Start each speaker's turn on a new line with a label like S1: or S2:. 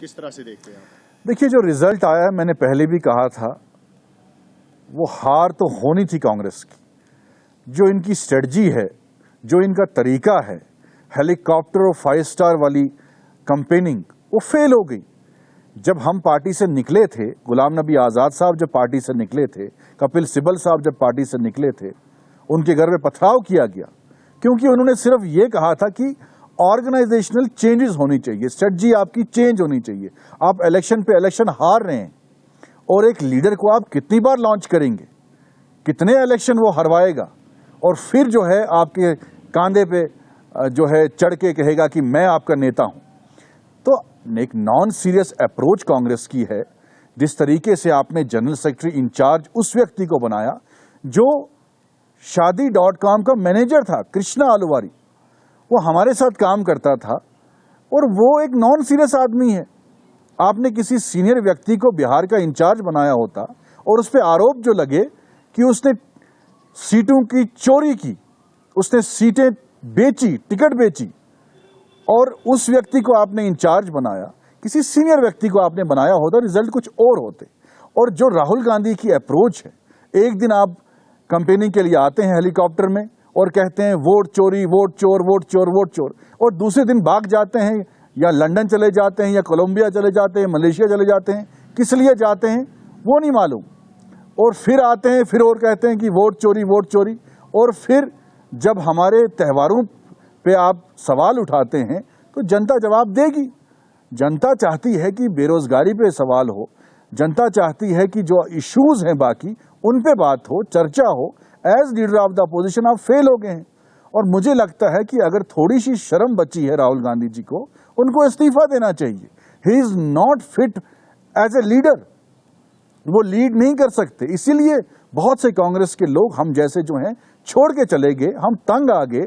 S1: किस तरह से देखते हैं आप?
S2: देखिए, जो रिजल्ट आया है, मैंने पहले भी कहा था, वो हार तो होनी थी कांग्रेस की। जो इनकी स्ट्रेटजी है, जो इनका तरीका है, हेलीकॉप्टर और 5 स्टार वाली कंपेनिंग, वो फेल हो गई। जब हम पार्टी से निकले थे, गुलाम नबी आज़ाद साहब जब पार्टी से निकले थे, कपिल सिब्बल साहब जब पार्टी से निकले थे, उनके घर में पथराव किया गया, क्योंकि उन्होंने सिर्फ ये कहा था कि ऑर्गेनाइजेशनल चेंजेस होनी चाहिए, स्ट्रेटजी आपकी चेंज होनी चाहिए। आप इलेक्शन पे इलेक्शन हार रहे हैं, और एक लीडर को आप कितनी बार लॉन्च करेंगे, कितने इलेक्शन वो हरवाएगा, और फिर जो है आपके कांधे पे जो है चढ़ के कहेगा कि मैं आपका नेता हूं। तो एक नॉन सीरियस अप्रोच कांग्रेस की है। जिस तरीके से आपने जनरल सेक्रेटरी इंचार्ज उस व्यक्ति को बनाया जो शादी.com का मैनेजर था, कृष्णा आलूवारी, वो हमारे साथ काम करता था, और वो एक नॉन सीरियस आदमी है। आपने किसी सीनियर व्यक्ति को बिहार का इंचार्ज बनाया होता, और उस पर आरोप जो लगे कि उसने सीटों की चोरी की, उसने सीटें बेची, टिकट बेची, और उस व्यक्ति को आपने इंचार्ज बनाया, किसी सीनियर व्यक्ति को आपने बनाया होता, रिजल्ट कुछ और होते। और जो राहुल गांधी की अप्रोच है, एक दिन आप कंपेनिंग के लिए आते हैं हेलीकॉप्टर में और कहते हैं वोट चोरी, वोट चोर, वोट चोर, वोट चोर, और दूसरे दिन भाग जाते हैं, या लंदन चले जाते हैं, या कोलंबिया चले जाते हैं, मलेशिया चले जाते हैं। किस लिए जाते हैं वो नहीं मालूम, और फिर आते हैं, फिर और कहते हैं कि वोट चोरी, वोट चोरी। और फिर जब हमारे त्योहारों पे आप सवाल उठाते हैं तो जनता जवाब देगी। जनता चाहती है कि बेरोजगारी पे सवाल हो, जनता चाहती है कि जो इश्यूज हैं बाकी उन पे बात हो, चर्चा हो। As leader of the opposition आप फेल हो गए हैं, और मुझे लगता है कि अगर थोड़ी सी शर्म बची है राहुल गांधी जी को, उनको इस्तीफा देना चाहिए। He is not fit as a leader, वो लीड नहीं कर सकते। इसीलिए बहुत से कांग्रेस के लोग हम जैसे जो हैं छोड़ के चले गए, हम तंग आ गए